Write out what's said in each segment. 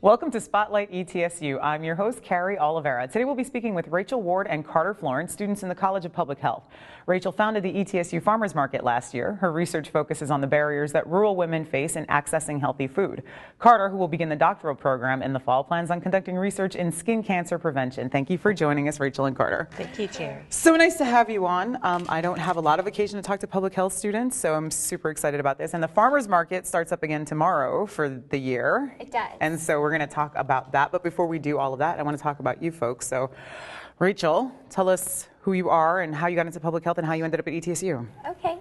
Welcome to Spotlight ETSU. I'm your host, Carrie Oliveira. Today we'll be speaking with Rachel Ward and Carter Florence, students in the College of Public Health. Rachel founded the ETSU Farmers Market last year. Her research focuses on the barriers that rural women face in accessing healthy food. Carter, who will begin the doctoral program in the fall, plans on conducting research in skin cancer prevention. Thank you for joining us, Rachel and Carter. Thank you, Carrie. So nice to have you on. I don't have a lot of occasion to talk to public health students, so I'm super excited about this. And the Farmers Market starts up again tomorrow for the year. It does. And so we're going to talk about that. But before we do all of that, I want to talk about you folks. So, Rachel, tell us who you are and how you got into public health and how you ended up at ETSU. Okay.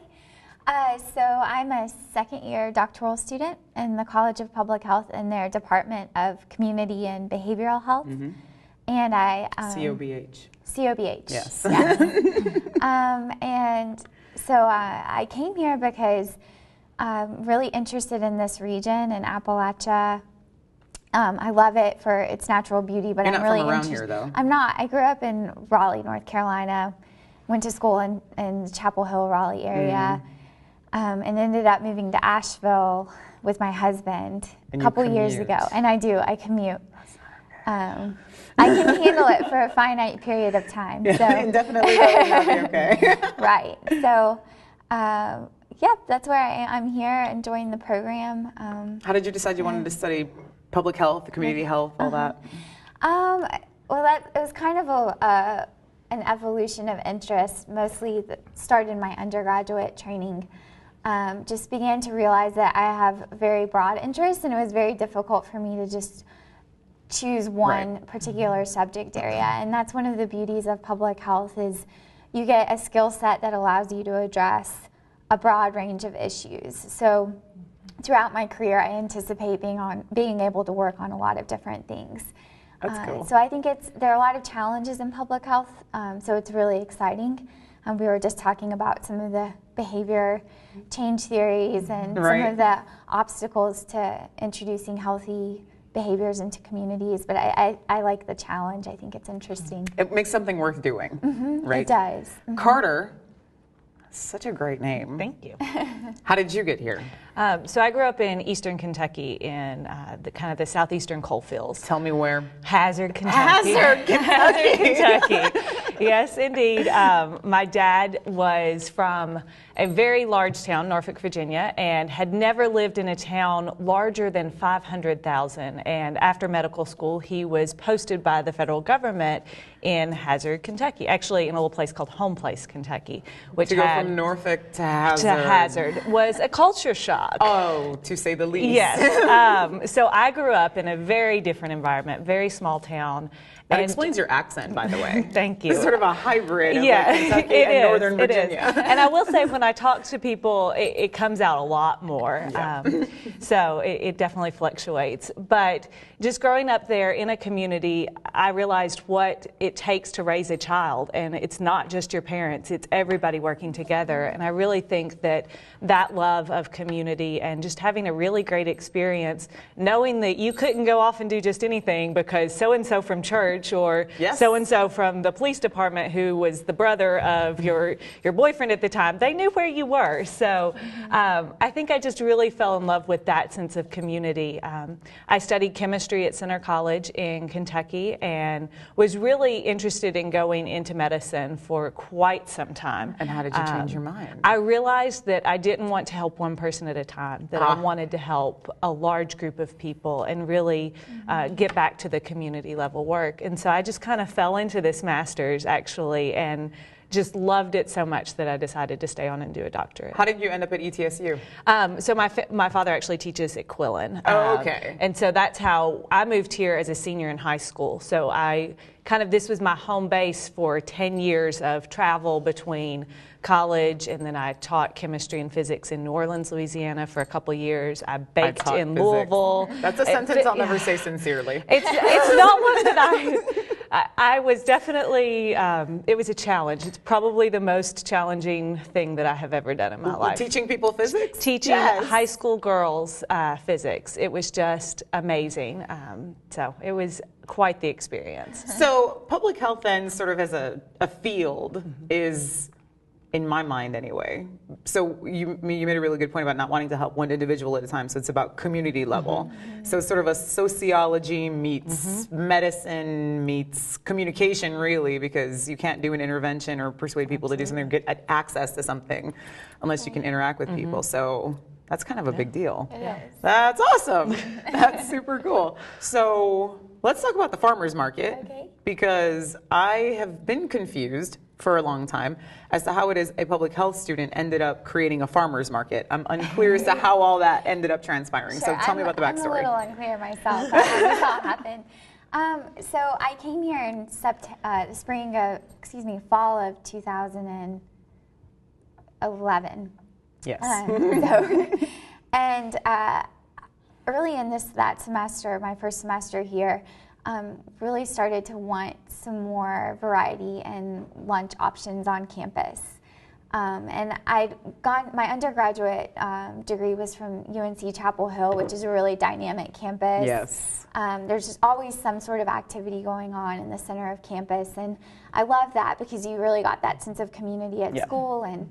So I'm a second-year doctoral student in the College of Public Health in their Department of Community and Behavioral Health. Mm-hmm. And I... COBH. COBH. Yes. And so I came here because I'm really interested in this region in Appalachia. I love it for its natural beauty, but You're I'm not really from around here, though. I'm not. I grew up in Raleigh, North Carolina. Went to school in Chapel Hill, Raleigh area, and ended up moving to Asheville with my husband a couple years ago. And I do. I commute. I can handle it for a finite period of time. Yeah, so. definitely that would not be okay. Right. So, yeah, that's where I'm here enjoying the program. How did you decide you wanted to study public health, community health, all that? Well, it was kind of an evolution of interest, mostly that started in my undergraduate training. Just began to realize that I have very broad interests, and it was very difficult for me to just choose one particular subject area. And that's one of the beauties of public health is you get a skill set that allows you to address a broad range of issues. So throughout my career, I anticipate being able to work on a lot of different things. That's cool. So I think there are a lot of challenges in public health, so it's really exciting. We were just talking about some of the behavior change theories and some of the obstacles to introducing healthy behaviors into communities, but I like the challenge. I think it's interesting. It makes something worth doing, right? It does. Carter, such a great name. Thank you. How did you get here? So I grew up in eastern Kentucky in the kind of the southeastern coal fields. Tell me where. Hazard, Kentucky. Hazard, Kentucky. Hazard, Kentucky. Yes, indeed. My dad was from a very large town, Norfolk, Virginia, and had never lived in a town larger than 500,000. And after medical school, he was posted by the federal government in Hazard, Kentucky, actually in a little place called Home Place, Kentucky, which to go from Norfolk to Hazard. Was a culture shock. Oh, to say the least. Yes. So I grew up in a very different environment, very small town. That explains your accent, by the way. Thank you. It's sort of a hybrid of yeah, Kentucky and Northern Virginia. And I will say, when I talk to people, it comes out a lot more. Yeah. So it definitely fluctuates. But just growing up there in a community, I realized what it takes to raise a child. And it's not just your parents, it's everybody working together. And I really think that love of community and just having a really great experience, knowing that you couldn't go off and do just anything because so-and-so from church or so-and-so from the police department who was the brother of your boyfriend at the time, they knew where you were. So I think I just really fell in love with that sense of community. I studied chemistry at Center College in Kentucky and was really interested in going into medicine for quite some time. And how did you change your mind? I realized that I didn't want to help one person at a time, that I wanted to help a large group of people and really get back to the community level work. And so I just kind of fell into this master's, actually, and just loved it so much that I decided to stay on and do a doctorate. How did you end up at ETSU? So my father actually teaches at Quillen. Oh, okay. And so that's how I moved here as a senior in high school. So this was my home base for 10 years of travel between college, and then I taught chemistry and physics in New Orleans, Louisiana for a couple years. I baked in Louisville. That's a sentence I'll never say sincerely. It's not one that I was definitely, it was a challenge. It's probably the most challenging thing that I have ever done in my life. Teaching people physics? Teaching high school girls physics. It was just amazing. So it was quite the experience. So public health then, sort of as a field, is in my mind anyway. So you made a really good point about not wanting to help one individual at a time. So it's about community level. So it's sort of a sociology meets medicine meets communication, really, because you can't do an intervention or persuade people to do something or get access to something unless you can interact with people. So that's kind of a big deal. It is. That's awesome. That's super cool. So let's talk about the farmers market, Okay. because I have been confused for a long time as to how it is a public health student ended up creating a farmers market. I'm unclear as to how all that ended up transpiring. Sure. So tell me about the backstory. I'm a little unclear myself about how this all happened. So I came here in fall of 2011. Yes. And early in that semester, my first semester here, really started to want some more variety and lunch options on campus. And my undergraduate degree was from UNC Chapel Hill, which is a really dynamic campus. Yes. There's just always some sort of activity going on in the center of campus, and I love that because you really got that sense of community at school, and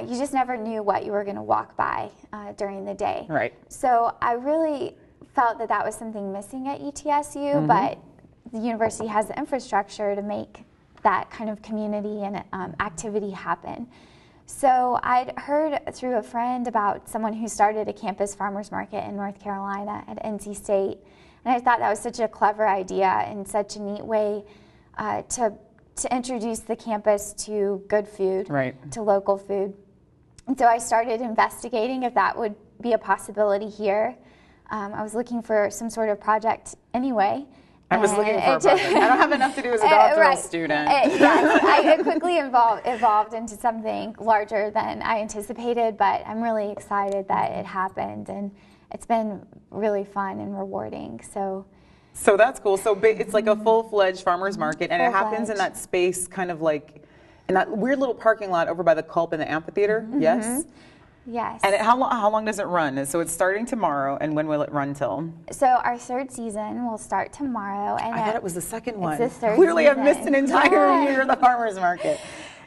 you just never knew what you were going to walk by during the day. Right. So I really felt that that was something missing at ETSU, but the university has the infrastructure to make that kind of community and activity happen. So I'd heard through a friend about someone who started a campus farmers market in North Carolina at NC State, and I thought that was such a clever idea and such a neat way to introduce the campus to good food, to local food. And so I started investigating if that would be a possibility here. I was looking for some sort of project anyway. I was looking for a project. I don't have enough to do as a doctoral student. It quickly evolved into something larger than I anticipated, but I'm really excited that it happened, and it's been really fun and rewarding. So that's cool. So it's like a full-fledged farmers market, and it happens in that space, kind of like in that weird little parking lot over by the Culp and the amphitheater. Yes. Yes. And how long does it run? So it's starting tomorrow, and when will it run till? So our third season will start tomorrow. And I thought it was the second one. It's the third Clearly, season. I've missed an entire year of the farmers market.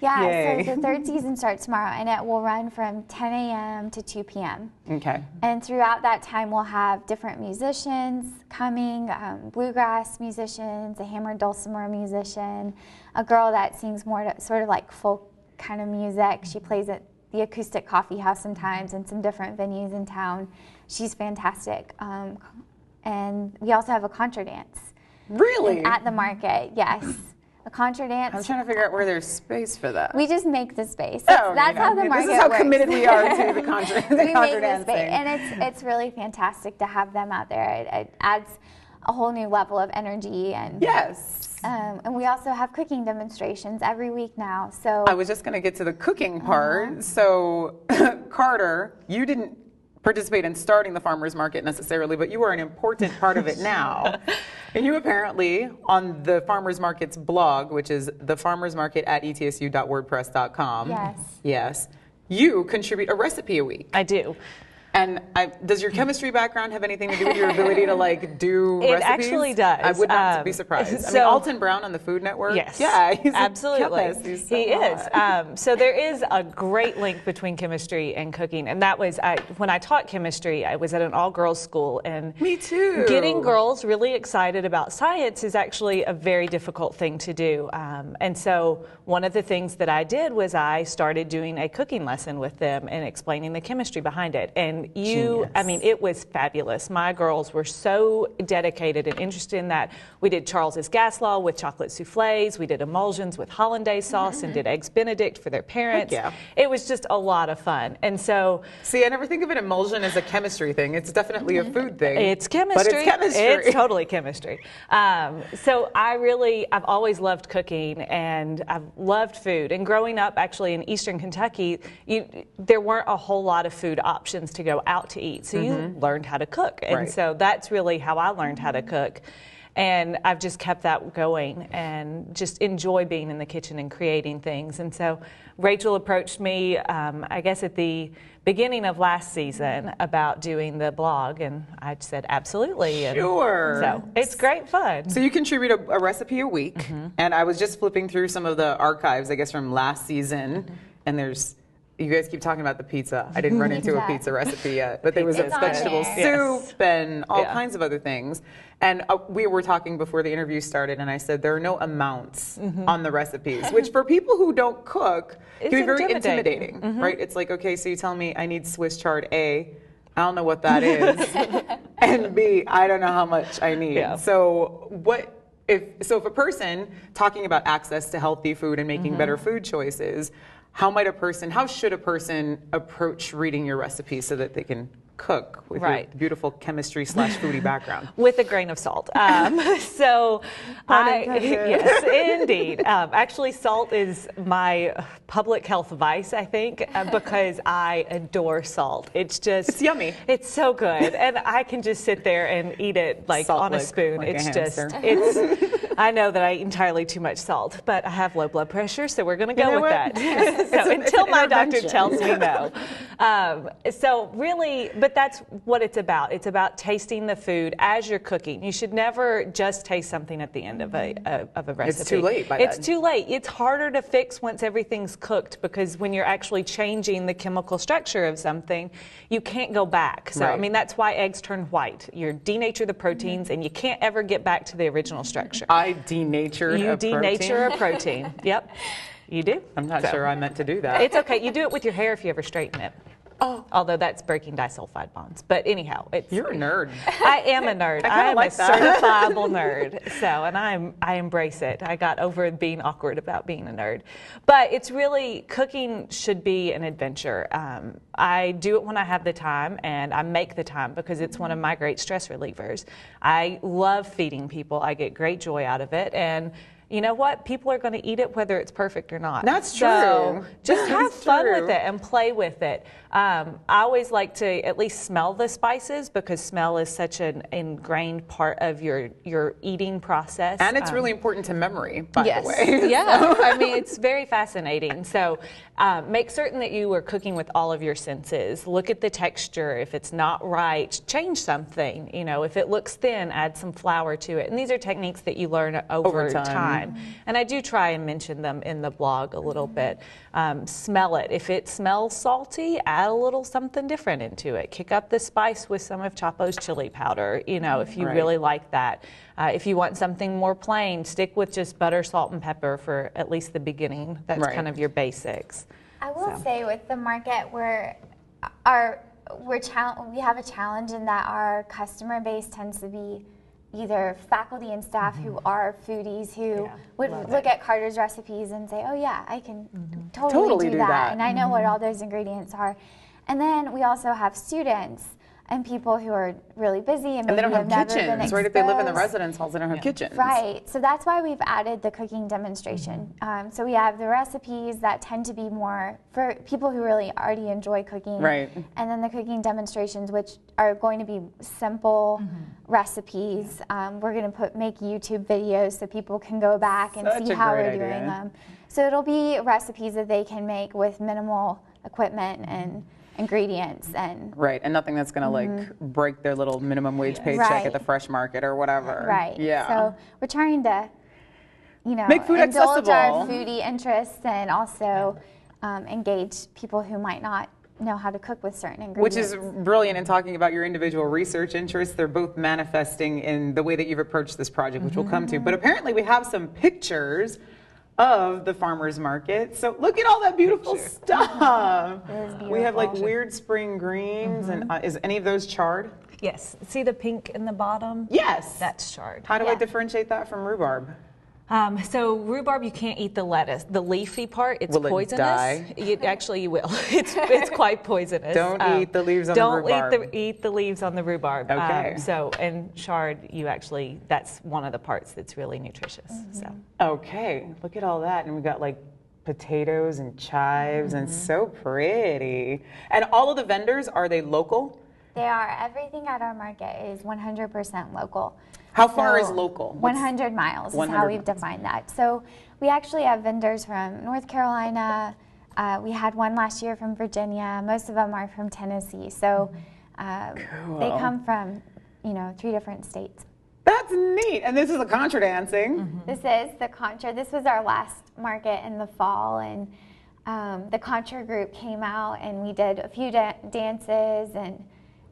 Yeah, Yay. so the third season starts tomorrow, and it will run from 10 a.m. to 2 p.m. Okay. And throughout that time, we'll have different musicians coming, bluegrass musicians, a hammered dulcimer musician, a girl that sings more sort of like folk kind of music. She plays at the Acoustic Coffee House sometimes and some different venues in town. She's fantastic. And we also have a contra dance. Really? At the market, yes. A contra dance. I'm trying to figure out where there's space for that. We just make the space. That's how the market works. This is how committed we are to the contra dancing. And it's really fantastic to have them out there. It adds a whole new level of energy. And yes. And we also have cooking demonstrations every week now. So I was just going to get to the cooking part. So Carter, you didn't participate in starting the farmers market necessarily, but you are an important part of it now. And you apparently, on the farmers market's blog, which is thefarmersmarket@etsu.wordpress.com. Yes. You contribute a recipe a week. I do. And does your chemistry background have anything to do with your ability to do recipes? It actually does. I would not be surprised. I mean, Alton Brown on the Food Network. Yes. Yeah, he's absolutely. A chemist. He is. So there is a great link between chemistry and cooking, and that was when I taught chemistry. I was at an all-girls school, and me too. Getting girls really excited about science is actually a very difficult thing to do. And so one of the things that I did was I started doing a cooking lesson with them and explaining the chemistry behind it. And I mean, it was fabulous. My girls were so dedicated and interested in that. We did Charles's gas law with chocolate souffles. We did emulsions with hollandaise sauce and did eggs Benedict for their parents. Yeah. It was just a lot of fun. And so, see, I never think of an emulsion as a chemistry thing. It's definitely a food thing. It's chemistry. But it's chemistry. It's totally chemistry. So I've always loved cooking, and I've loved food. And growing up actually in Eastern Kentucky, there weren't a whole lot of food options to go out to eat. So you learned how to cook. And so that's really how I learned how to cook. And I've just kept that going and just enjoy being in the kitchen and creating things. And so Rachel approached me, I guess at the beginning of last season, about doing the blog, and I said absolutely. And sure. So it's great fun. So you contribute a recipe a week, and I was just flipping through some of the archives, I guess, from last season. and you guys keep talking about the pizza. I didn't run into a pizza recipe yet, but there was a It's on vegetable there. soup and all kinds of other things. And we were talking before the interview started, and I said there are no amounts on the recipes, which for people who don't cook can be very intimidating, right? It's like, okay, so you tell me I need Swiss chard A. I don't know what that is. And B, I don't know how much I need. Yeah. So if a person talking about access to healthy food and making better food choices, how should a person approach reading your recipes so that they can cook with your beautiful chemistry / foodie background? With a grain of salt. Yes, indeed. Actually, salt is my public health vice, I think, because I adore salt. It's yummy. It's so good. And I can just sit there and eat it like Salt on a lick, spoon. like It's a just, hamster. I know that I eat entirely too much salt, but I have low blood pressure, so we're going to go with that. So until my doctor tells me no. So really, but that's what it's about. It's about tasting the food as you're cooking. You should never just taste something at the end of a recipe. It's too late by then. It's too late. It's harder to fix once everything's cooked, because when you're actually changing the chemical structure of something, you can't go back. So I mean, that's why eggs turn white. You denature the proteins, and you can't ever get back to the original structure. I denatured a protein? You denature a protein. Yep, you do. I'm not sure I meant to do that. It's okay. You do it with your hair if you ever straighten it. Oh. Although that's breaking disulfide bonds. But anyhow, You're a nerd. I am a nerd. I am like a that. certifiable nerd. So, and I embrace it. I got over being awkward about being a nerd. But it's really, cooking should be an adventure. I do it when I have the time, and I make the time because it's one of my great stress relievers. I love feeding people. I get great joy out of it. And you know what? People are going to eat it whether it's perfect or not. That's true. So just have fun with it and play with it. I always like to at least smell the spices, because smell is such an ingrained part of your eating process. And it's really important to memory, by the way. Yeah, I mean, it's very fascinating. So make certain that you are cooking with all of your senses. Look at the texture. If it's not right, change something. You know, if it looks thin, add some flour to it. And these are techniques that you learn over time. And I do try and mention them in the blog a little bit. Smell it. If it smells salty, add a little something different into it. Kick up the spice with some of Chapo's chili powder, you know, if you really like that. If you want something more plain, stick with just butter, salt, and pepper for at least the beginning. That's kind of your basics. I will say with the market, we have a challenge in that our customer base tends to be either faculty and staff who are foodies who would look at Carter's recipes and say, oh yeah, I can totally do that. And I know what all those ingredients are. And then we also have students and people who are really busy and maybe they don't have never been kitchens, exposed. right? If they live in the residence halls, they don't have kitchens. Right. So that's why we've added the cooking demonstration. So we have the recipes that tend to be more for people who really already enjoy cooking. Right. And then the cooking demonstrations, which are going to be simple recipes. We're going to make YouTube videos so people can go back and see how we're doing them. So it'll be recipes that they can make with minimal equipment and ingredients and and nothing that's going to like break their little minimum wage paycheck at the fresh market or whatever. So we're trying to, you know, make food indulge accessible. our foodie interests and also engage people who might not know how to cook with certain ingredients. Which is brilliant in talking about your individual research interests. They're both manifesting in the way that you've approached this project, which we'll come to. But apparently we have some pictures of the farmers market. So look at all that beautiful stuff. We have like weird spring greens, and is any of those chard? Yes. See the pink in the bottom? Yes. That's chard. How do I differentiate that from rhubarb? So rhubarb, you can't eat the lettuce. The leafy part, it's poisonous. Die? Actually, you will. It's quite poisonous. Don't eat the leaves on the rhubarb. Don't eat the leaves on the rhubarb. Okay. And chard, that's one of the parts that's really nutritious. So. Okay, look at all that, and we've got like potatoes and chives, and so pretty. And all of the vendors, are they local? They are. Everything at our market is 100% local. How far is local? 100 miles is how we've defined that. So we actually have vendors from North Carolina. We had one last year from Virginia. Most of them are from Tennessee. So they come from, 3 different states. That's neat. And this is the contra dancing. This is the contra. This was our last market in the fall, and the contra group came out and we did a few dances, and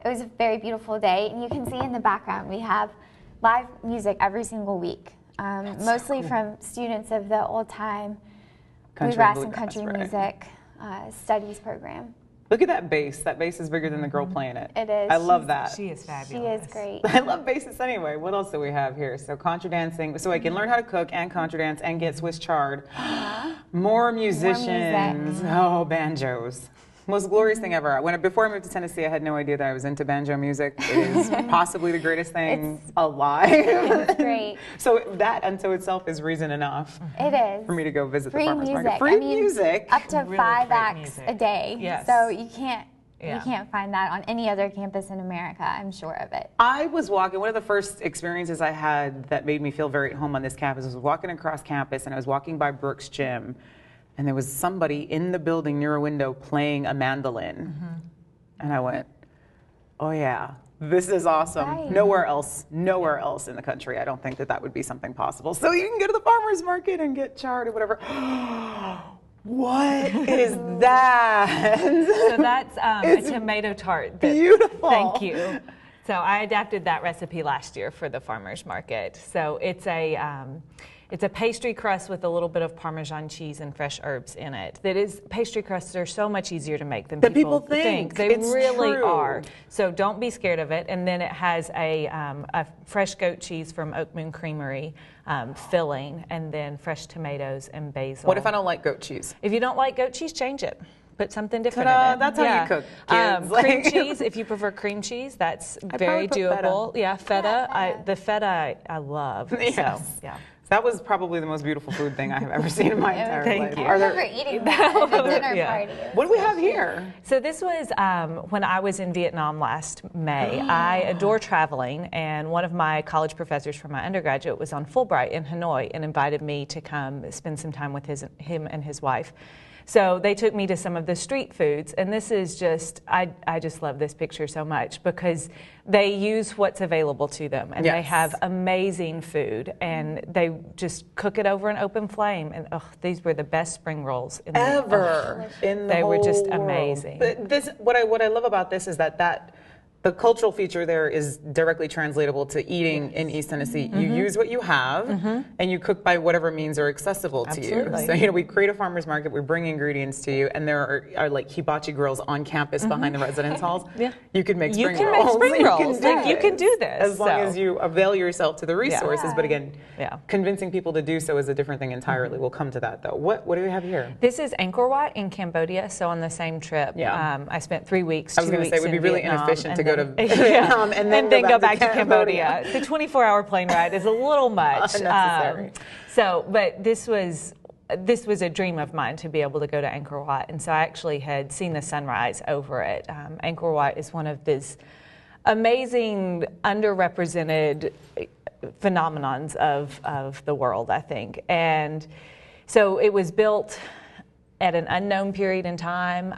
it was a very beautiful day. And you can see in the background we have live music every single week, mostly from students of the old-time bluegrass and country music studies program. Look at that bass. That bass is bigger than the girl playing it. It is. I love that. She is fabulous. She is great. I love basses anyway. What else do we have here? So contra dancing. So I can learn how to cook and contra dance and get Swiss chard. More musicians. Oh, banjos. Most glorious thing ever. Before I moved to Tennessee, I had no idea that I was into banjo music. It is possibly the greatest thing alive. It's great. So that unto itself is reason enough. It is. For me to go visit Free the farmer's music. market. Free music. Up to Really 5 great acts music. a day. Yes. So you can't Yeah. find that on any other campus in America, I'm sure of it. I was walking, one of the first experiences I had that made me feel very at home on this campus was walking across campus, and I was walking by Brooks Gym, and there was somebody in the building near a window playing a mandolin. And I went, oh yeah, this is awesome. Right. Nowhere else in the country, I don't think that would be something possible. So you can go to the farmer's market and get chard or whatever. What is that? So that's a tomato tart. Beautiful. Thank you. So I adapted that recipe last year for the farmer's market. So it's a pastry crust with a little bit of Parmesan cheese and fresh herbs in it. Pastry crusts are so much easier to make than people think. They It's really true. are. So don't be scared of it. And then it has a fresh goat cheese from Oak Moon Creamery filling, and then fresh tomatoes and basil. What if I don't like goat cheese? If you don't like goat cheese, change it. Put something different Ta-da, in it. that's how you cook, kids. Cream Like- cheese, if you prefer cream cheese, that's I'd very probably put feta. doable. Yeah, feta. feta. The feta I love. Yes. So, yeah. That was probably the most beautiful food thing I have ever seen in my entire Thank life. you. I Are there, remember eating that at a dinner Yeah. party. what do we have here? So this was when I was in Vietnam last May. I adore traveling, and one of my college professors from my undergraduate was on Fulbright in Hanoi and invited me to come spend some time with him and his wife. So they took me to some of the street foods, and this is just, I just love this picture so much because they use what's available to them, and they Yes. have amazing food, and they just cook it over an open flame, and these were the best spring rolls in Ever in the They were just whole world. amazing. But this, what I love about this is that the cultural feature there is directly translatable to eating in East Tennessee. You use what you have, and you cook by whatever means are accessible to you. Absolutely. So we create a farmer's market, we bring ingredients to you, and there are like hibachi grills on campus behind the residence halls. Yeah. You can make You spring can rolls. make spring rolls. Like, you this. can do this, as long so. as you avail yourself to the resources. But again, Yeah. convincing people to do so is a different thing entirely. We'll come to that though. What do we have here? This is Angkor Wat in Cambodia. So on the same trip, Yeah. I spent 3 weeks. I was 2 going to say it weeks would be in really Vietnam, inefficient to and go to then- Vietnam and then go back to Cambodia. The 24-hour plane ride is a little much. Unnecessary. But this was a dream of mine to be able to go to Angkor Wat, and so I actually had seen the sunrise over it. Angkor Wat is one of these amazing, underrepresented phenomenons of the world, I think. And so it was built at an unknown period in time.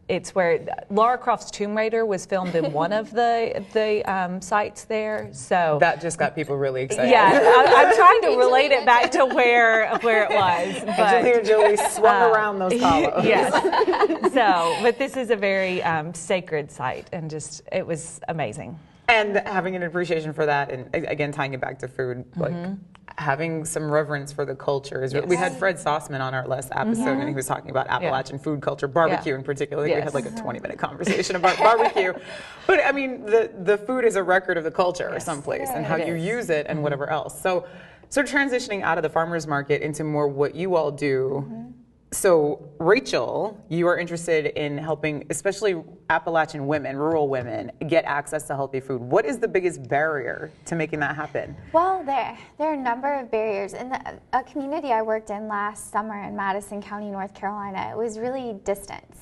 It's where Lara Croft's Tomb Raider was filmed in one of the sites there. So That just got people really excited. yeah, I'm trying to relate it back to where it was. But Angelina Jolie swung around those columns. yes. But this is a very sacred site, and just it was amazing. And having an appreciation for that, and again tying it back to food, like having some reverence for the culture. Is we had Fred Sauceman on our last episode, and he was talking about Appalachian food culture, barbecue in particular. We had like a 20-minute conversation about barbecue. But I mean, the food is a record of the culture someplace, and how you use it and whatever else. So sort of transitioning out of the farmer's market into more what you all do. So, Rachel, you are interested in helping, especially Appalachian women, rural women, get access to healthy food. What is the biggest barrier to making that happen? Well, there are a number of barriers. In a community I worked in last summer in Madison County, North Carolina, it was really distance.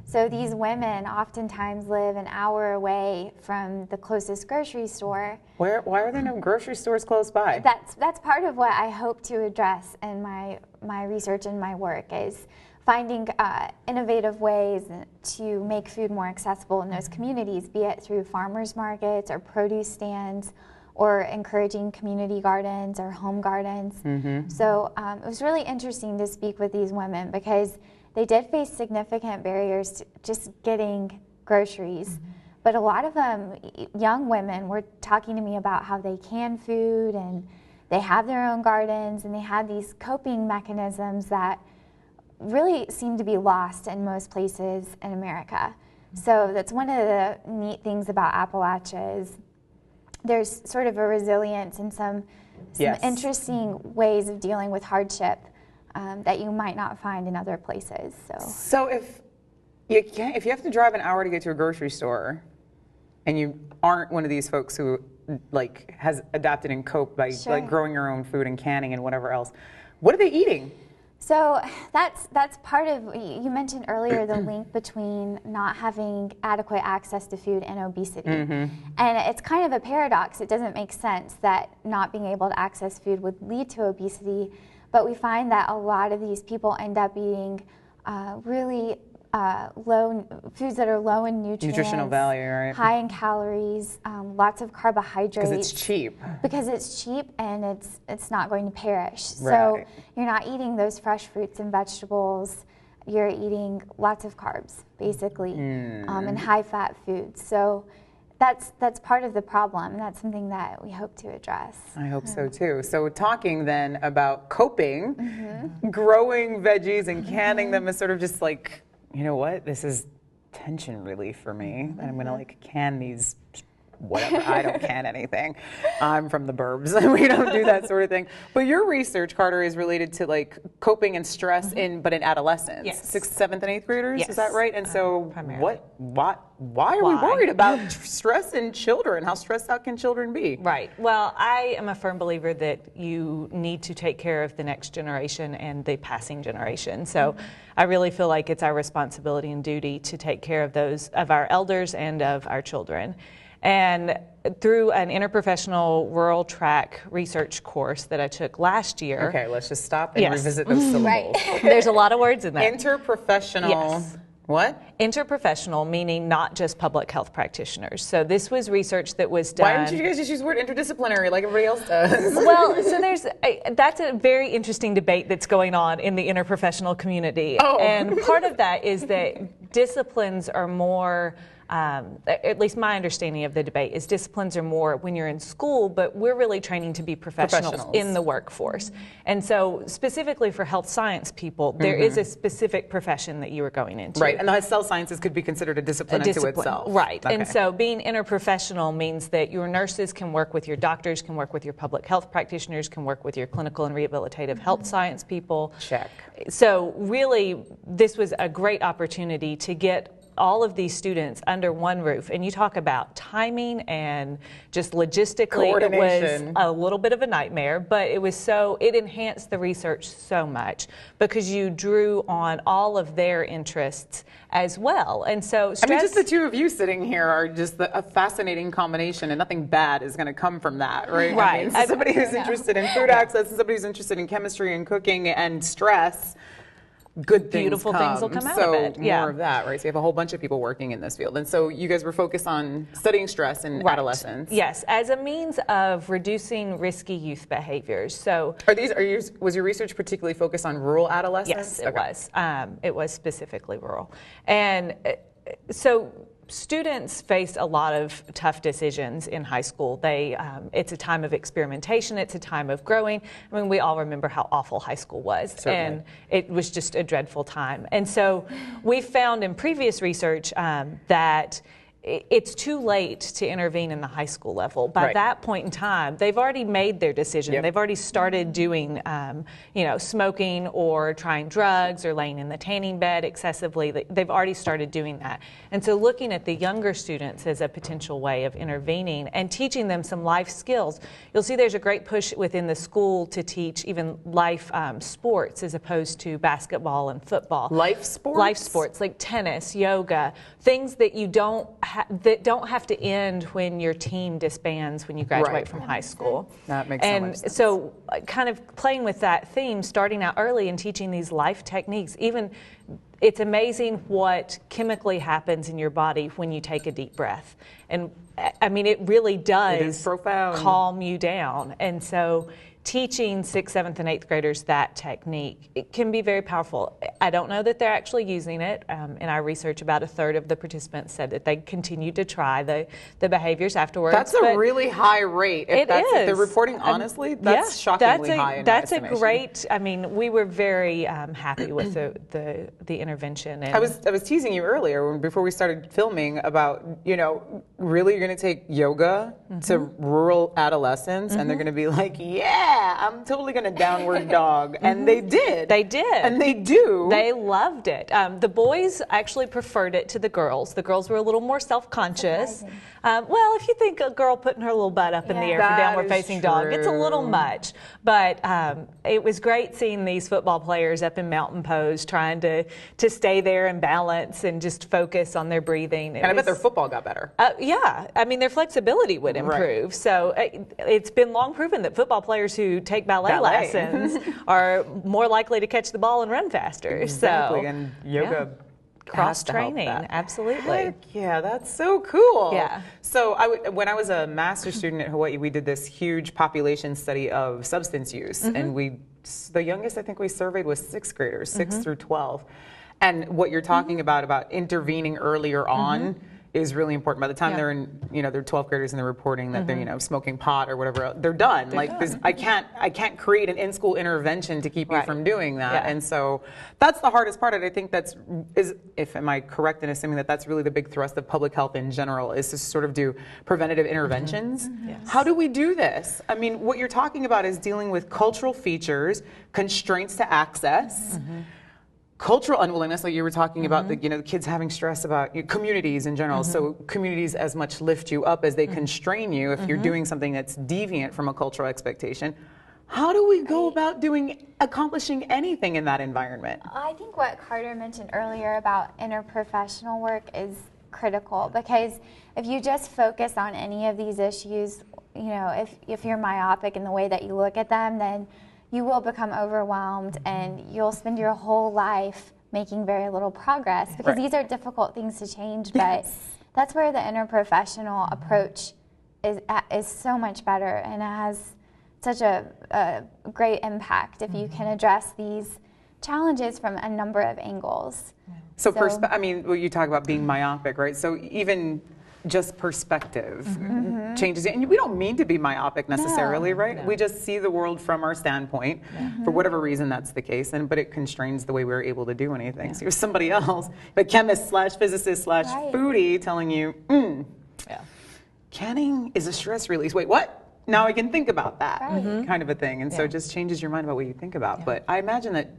So these women oftentimes live an hour away from the closest grocery store. Why are there no grocery stores close by? That's part of what I hope to address in my research and my work is finding innovative ways to make food more accessible in those communities, be it through farmers markets or produce stands, or encouraging community gardens or home gardens. So it was really interesting to speak with these women because they did face significant barriers to just getting groceries. But a lot of them, young women, were talking to me about how they can food and they have their own gardens and they have these coping mechanisms that really seem to be lost in most places in America. So that's one of the neat things about Appalachia is there's sort of a resilience and some interesting ways of dealing with hardship that you might not find in other places. So if you have to drive an hour to get to a grocery store, and you aren't one of these folks who like has adapted and coped by like growing your own food and canning and whatever else, what are they eating? So that's part of, you mentioned earlier the link between not having adequate access to food and obesity. And it's kind of a paradox. It doesn't make sense that not being able to access food would lead to obesity, but we find that a lot of these people end up eating really foods that are low in nutritional value, right? High in calories, lots of carbohydrates. Because it's cheap. Because it's cheap and it's not going to perish. So you're not eating those fresh fruits and vegetables. You're eating lots of carbs, basically, and high-fat foods. So that's part of the problem. That's something that we hope to address. I hope so too. So talking then about coping, growing veggies and canning them is sort of just like, you know what, this is tension relief for me. And I'm gonna like can these, whatever, I don't can anything. I'm from the burbs, we don't do that sort of thing. But your research, Carter, is related to like coping and stress but in adolescents. 6th, 7th, and 8th graders, is that right? And so why are we worried about stress in children? How stressed out can children be? Right. Well, I am a firm believer that you need to take care of the next generation and the passing generation. So I really feel like it's our responsibility and duty to take care of those, of our elders and of our children. And through an interprofessional rural track research course that I took last year. Okay, let's just stop and revisit those syllables. There's a lot of words in there. Interprofessional. What? Interprofessional, meaning not just public health practitioners. So this was research that was done. Why didn't you guys just use the word interdisciplinary like everybody else does? Well, so that's a very interesting debate that's going on in the interprofessional community. And part of that is that disciplines are more, at least my understanding of the debate is disciplines are more when you're in school, but we're really training to be professionals in the workforce. And so specifically for health science people, there is a specific profession that you are going into. Right, and the cell sciences could be considered a discipline unto itself. Right, and so being interprofessional means that your nurses can work with your doctors, can work with your public health practitioners, can work with your clinical and rehabilitative health science people. Check. So really, this was a great opportunity to get all of these students under one roof, and you talk about timing and just logistically it was a little bit of a nightmare, but it enhanced the research so much because you drew on all of their interests as well. And so I mean, just the two of you sitting here are just a fascinating combination, and nothing bad is going to come from that, right? Right. I mean, so somebody who's interested in food access and somebody who's interested in chemistry and cooking and stress, beautiful things will come out of it. More of that, right? So you have a whole bunch of people working in this field. And so you guys were focused on studying stress in adolescents. Yes, as a means of reducing risky youth behaviors. So was your research particularly focused on rural adolescents? Yes, it was. It was specifically rural. And so students face a lot of tough decisions in high school. It's a time of experimentation. It's a time of growing. I mean, we all remember how awful high school was. Certainly. And it was just a dreadful time. And so we found in previous research that it's too late to intervene in the high school level. By that point in time, they've already made their decision. They've already started doing, smoking or trying drugs or laying in the tanning bed excessively. They've already started doing that. And so looking at the younger students as a potential way of intervening and teaching them some life skills. You'll see there's a great push within the school to teach even life sports as opposed to basketball and football. Life sports? Life sports, like tennis, yoga, things that you don't have to end when your team disbands when you graduate from high school. That makes so much sense. And so kind of playing with that theme, starting out early and teaching these life techniques, it's amazing what chemically happens in your body when you take a deep breath. And I mean, it really does calm you down. And so teaching 6th, 7th, and 8th graders that technique, it can be very powerful. I don't know that they're actually using it. In our research, about a third of the participants said that they continued to try the behaviors afterwards. That's a really high rate. If they're reporting honestly, that's shockingly high. That's a great. I mean, we were very happy with the intervention. And I was teasing you earlier before we started filming about, really you're going to take yoga to rural adolescents, and they're going to be like, yeah, I'm totally going to downward dog. And they did. They did. And they do. They loved it. The boys actually preferred it to the girls. The girls were a little more self-conscious. Well, if you think a girl putting her little butt up in the air for downward facing dog, it's a little much. But it was great seeing these football players up in mountain pose trying to stay there and balance and just focus on their breathing. And I bet their football got better. Yeah. I mean, their flexibility would improve. Right. So it's been long proven that football players who take ballet lessons are more likely to catch the ball and run faster. Exactly. So, and yoga. Cross-training, absolutely. Heck yeah, that's so cool. Yeah. So when I was a master's student at Hawaii, we did this huge population study of substance use, and the youngest I think we surveyed was 6th graders, 6 through 12. And what you're talking about intervening earlier on is really important. By the time they're in, they're 12th graders and they're reporting that they're, smoking pot or whatever, they're done. I can't create an in-school intervention to keep you from doing that. Yeah. And so that's the hardest part. And I think am I correct in assuming that that's really the big thrust of public health in general, is to sort of do preventative interventions? Yes. How do we do this? I mean, what you're talking about is dealing with cultural features, constraints to access, cultural unwillingness, like you were talking about, the kids having stress about communities in general. So communities as much lift you up as they constrain you if you're doing something that's deviant from a cultural expectation. How do we go about accomplishing anything in that environment? I think what Carter mentioned earlier about interprofessional work is critical, because if you just focus on any of these issues, if you're myopic in the way that you look at them, then you will become overwhelmed and you'll spend your whole life making very little progress, because these are difficult things to change. But that's where the interprofessional approach is so much better, and it has such a great impact if you can address these challenges from a number of angles. So you talk about being myopic, right? So even just perspective changes, and we don't mean to be myopic necessarily, right? No. We just see the world from our standpoint. For whatever reason that's the case, but it constrains the way we're able to do anything. So you're somebody else, a chemist / physicist / foodie, telling you, canning is a stress release. Wait, what? Now I can think about that, kind of a thing. And so it just changes your mind about what you think about. But I imagine that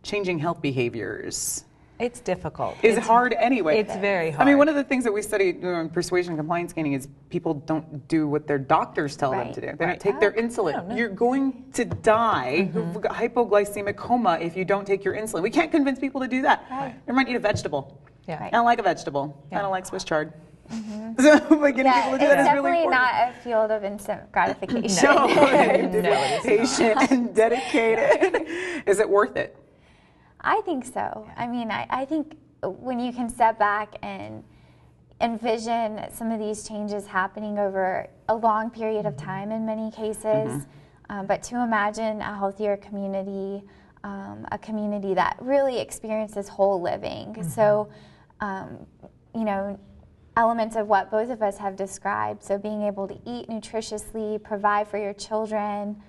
changing health behaviors, it's difficult. It's hard anyway. It's very hard. I mean, one of the things that we study in persuasion and compliance scanning is people don't do what their doctors tell them to do. They don't take their insulin. You're going to die of hypoglycemic coma if you don't take your insulin. We can't convince people to do that. You might eat a vegetable. I don't like a vegetable. I don't like Swiss chard. So getting people to do that is really important. It's definitely not a field of instant gratification. No, it's patient and dedicated. Is it worth it? I think so. I mean, I think when you can step back and envision some of these changes happening over a long period of time in many cases, but to imagine a healthier community, a community that really experiences whole living. So, elements of what both of us have described. So being able to eat nutritiously, provide for your children,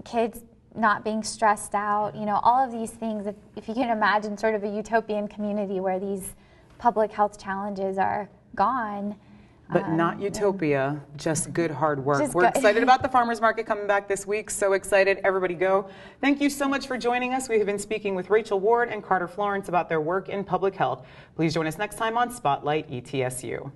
kids not being stressed out, all of these things. If you can imagine sort of a utopian community where these public health challenges are gone. But not utopia, just good hard work. We're excited about the farmers market coming back this week. So excited. Everybody go. Thank you so much for joining us. We have been speaking with Rachel Ward and Carter Florence about their work in public health. Please join us next time on Spotlight ETSU.